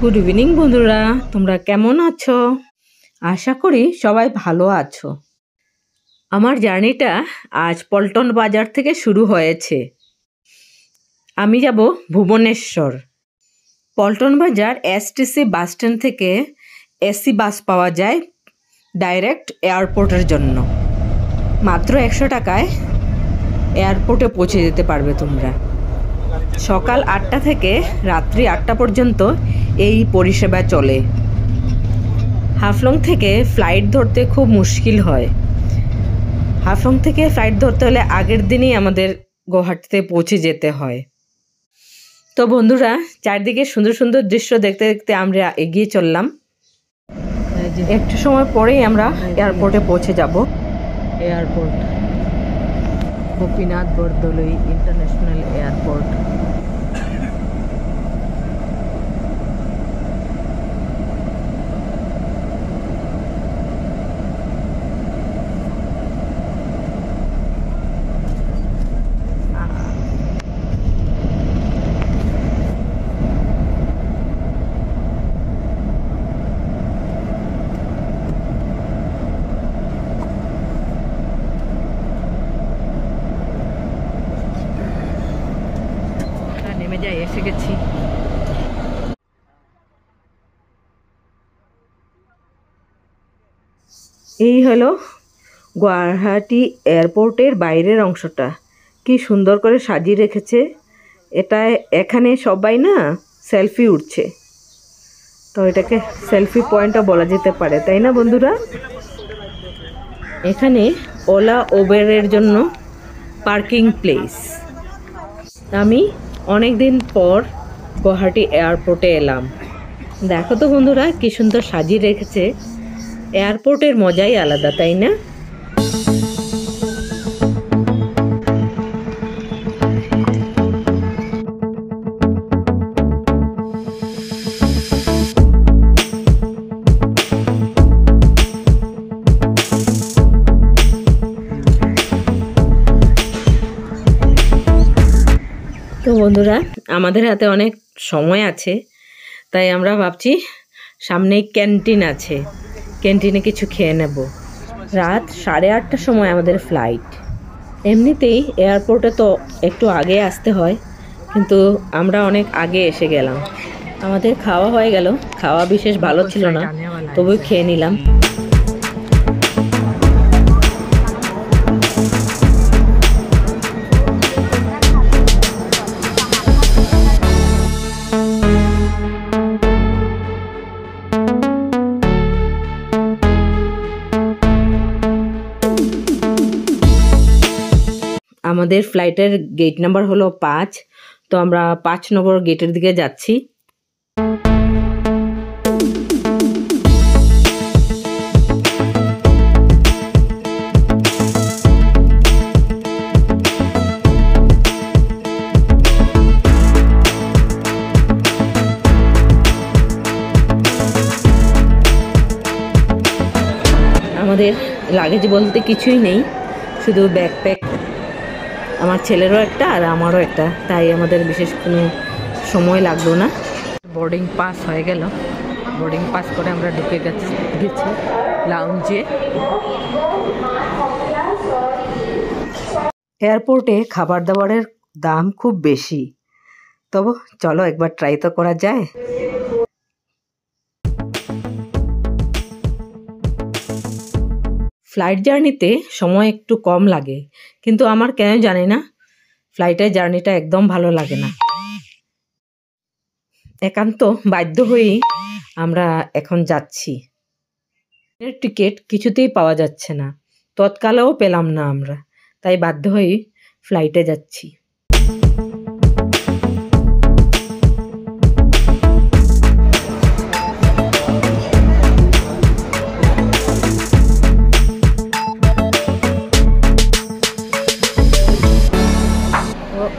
Good evening বন্ধুরা, তোমরা কেমন আছো? আশা করি সবাই ভালো আছো। আমার জার্নিটা আজ পল্টন বাজার থেকে শুরু হয়েছে। আমি যাব ভুবনেশ্বর। পল্টন বাজার এসটিসি বাস স্ট্যান্ড থেকে এসি বাস পাওয়া যায় ডাইরেক্ট এয়ারপোর্টের জন্য। মাত্র 100 টাকায় এয়ারপোর্টে পৌঁছে যেতে পারবে তোমরা। সকাল 8টা থেকে রাত্রি 8টা পর্যন্ত এই পরিষেবা চলে। হাফলং থেকে ফ্লাইট ধরতে খুব মুশকিল হয়। হাফলং থেকে ফ্লাইট ধরতে হলে আগের দিনই আমাদের গুয়াহাটিতে পৌঁছে যেতে হয়। তো বন্ধুরা, চারদিকে সুন্দর সুন্দর দৃশ্য দেখতে দেখতে আমরা এগিয়ে চললাম। একটু সময় পরেই আমরা এয়ারপোর্টে পৌঁছে যাব। Airport Gopinath Bordoloi international airport. নেমে যাই, এসে গেছি। এই হলো গুয়াহাটি এয়ারপোর্টের বাইরের অংশটা। কি সুন্দর করে সাজিয়ে রেখেছে। এখানে সবাই না সেলফি উঠছে, তো এটাকে সেলফি পয়েন্টও বলা যেতে পারে, তাই না বন্ধুরা? এখানে ওলা উবেরের জন্য পার্কিং প্লেস। আমি অনেক দিন পর গুয়াহাটি এয়ারপোর্টে এলাম। দেখো তো বন্ধুরা, কি সুন্দর সাজিয়ে রেখেছে। এয়ারপোর্টের মজাই আলাদা, তাই না? তো বন্ধুরা, আমাদের হাতে অনেক সময় আছে, তাই আমরা ভাবছি সামনেই ক্যান্টিন আছে, ক্যান্টিনে কিছু খেয়ে নেব। রাত 8:30টার সময় আমাদের ফ্লাইট। এমনিতেই এয়ারপোর্টে তো একটু আগে আসতে হয়, কিন্তু আমরা অনেক আগে এসে গেলাম। আমাদের খাওয়া হয়ে গেল। খাওয়া বিশেষ ভালো ছিল না, তবুও খেয়ে নিলাম। আমাদের ফ্লাইটের গেট নাম্বার হলো 5, তো আমরা 5 নম্বর গেটের দিকে যাচ্ছি। আমাদের লাগেজ বলতে কিছুই নেই, শুধু ব্যাকপ্যাক। আমার ছেলেরও একটা আর আমারও একটা, তাই আমাদের বিশেষ কোনো সময় লাগলো না। বোর্ডিং পাস হয়ে গেল। বোর্ডিং পাস করে আমরা ঢুকে গেছি লাউঞ্জে। এয়ারপোর্টে খাবার দাবারের দাম খুব বেশি, তবে চলো একবার ট্রাই তো করা যায়। ফ্লাইট জার্নিতে সময় একটু কম লাগে, কিন্তু আমার কেন জানি না ফ্লাইটের জার্নিটা একদম ভালো লাগে না। একান্ত বাধ্য হয়েই আমরা এখন যাচ্ছি। টিকিট কিছুতেই পাওয়া যাচ্ছে না, তৎকালেও পেলাম না আমরা, তাই বাধ্য হয়েই ফ্লাইটে যাচ্ছি।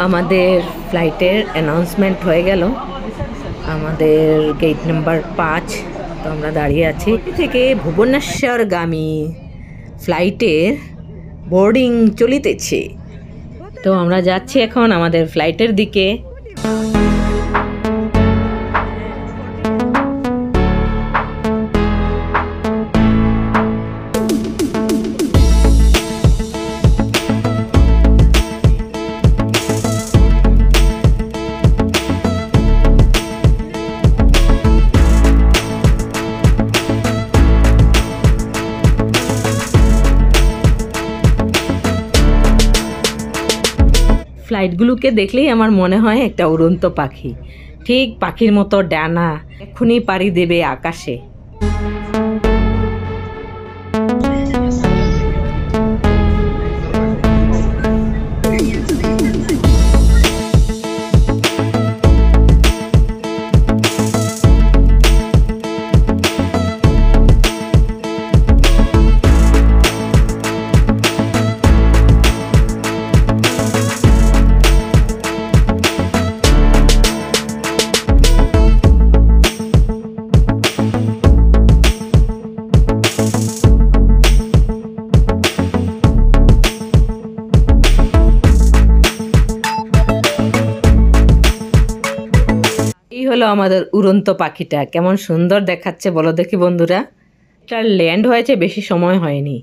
আমাদের ফ্লাইটের অ্যানাউন্সমেন্ট হয়ে গেল। আমাদের গেট নাম্বার 5, তো আমরা দাঁড়িয়ে আছি। থেকে ভুবনেশ্বরগামী ফ্লাইটের বোর্ডিং চলিতেছে। তো আমরা যাচ্ছি এখন আমাদের ফ্লাইটের দিকে। ফ্লাইটগুলোকে দেখলেই আমার মনে হয় একটা উড়ন্ত পাখি, ঠিক পাখির মতো ডানা, এক্ষুনি পাড়ি দেবে আকাশে। এই হলো আমাদের উড়ন্ত পাখিটা, কেমন সুন্দর দেখাচ্ছে বলো দেখি বন্ধুরা। তার ল্যান্ড হয়েছে, বেশি সময় হয়নি।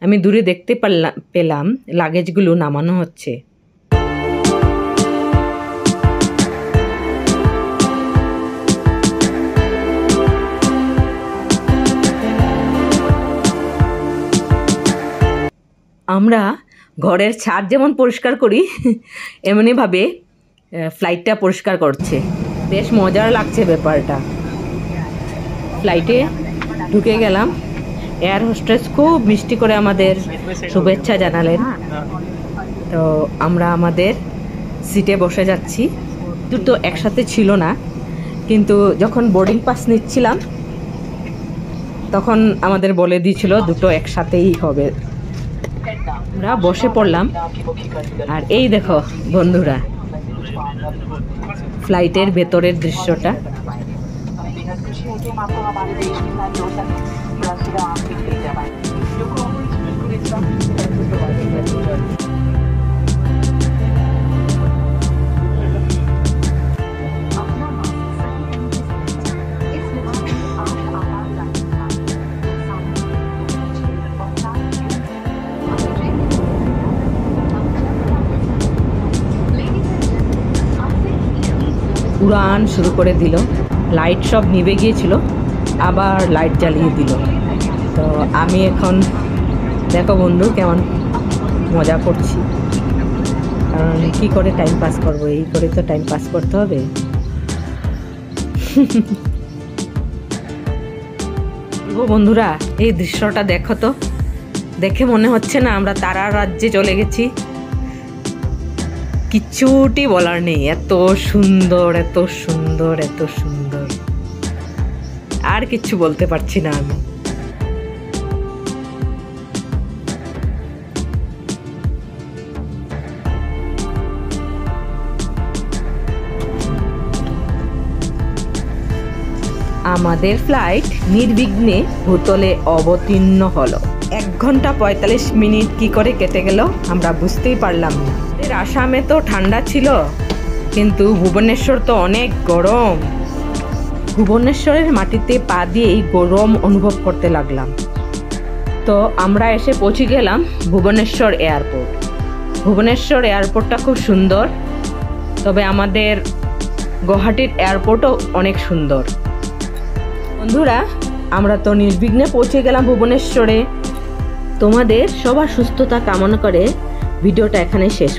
আমি দূরে দেখতে পেলাম লাগেজগুলো নামানো হচ্ছে। আমরা ঘরের ছাদ যেমন পরিষ্কার করি এমনিভাবে ফ্লাইটটা পরিষ্কার করছে। বেশ মজার লাগছে ব্যাপারটা। ফ্লাইটে ঢুকে গেলাম, এয়ার হোস্টেস খুব মিষ্টি করে আমাদের শুভেচ্ছা জানালেন। তো আমরা আমাদের সিটে বসে যাচ্ছি। দুটো একসাথে ছিল না, কিন্তু যখন বোর্ডিং পাস নিচ্ছিলাম তখন আমাদের বলে দিয়েছিল দুটো একসাথেই হবে। আমরা বসে পড়লাম, আর এই দেখো বন্ধুরা ফ্লাইটের ভেতরের দৃশ্যটা। উড়ান শুরু করে দিল, লাইট সব নিভে গিয়েছিল, আবার লাইট জ্বালিয়ে দিল। তো আমি এখন দেখো বন্ধু কেমন মজা করছি, কারণ কী করে টাইম পাস করবো, এই করে তো টাইম পাস করতে হবে। বন্ধুরা এই দৃশ্যটা দেখো তো, দেখে মনে হচ্ছে না আমরা তারার রাজ্যে চলে গেছি। কিচ্ছুটি বলার নেই, এত সুন্দর এত সুন্দর এত সুন্দর, আর কিচ্ছু বলতে পারছি না আমি। আমাদের ফ্লাইট নির্বিঘ্নে ভূতলে অবতীর্ণ হলো। 1 ঘন্টা 45 মিনিট কি করে কেটে গেল আমরা বুঝতেই পারলাম না। আসামে তো ঠান্ডা ছিল, কিন্তু ভুবনেশ্বর তো অনেক গরম। ভুবনেশ্বরের মাটিতে পা দিয়েই গরম অনুভব করতে লাগলাম। তো আমরা এসে পৌঁছে গেলাম ভুবনেশ্বর এয়ারপোর্ট। ভুবনেশ্বর এয়ারপোর্টটা খুব সুন্দর, তবে আমাদের গুয়াহাটির এয়ারপোর্টও অনেক সুন্দর। বন্ধুরা আমরা তো নির্বিঘ্নে পৌঁছে গেলাম ভুবনেশ্বরে। তোমাদের সবার সুস্থতা কামনা করে ভিডিওটা এখানে শেষ।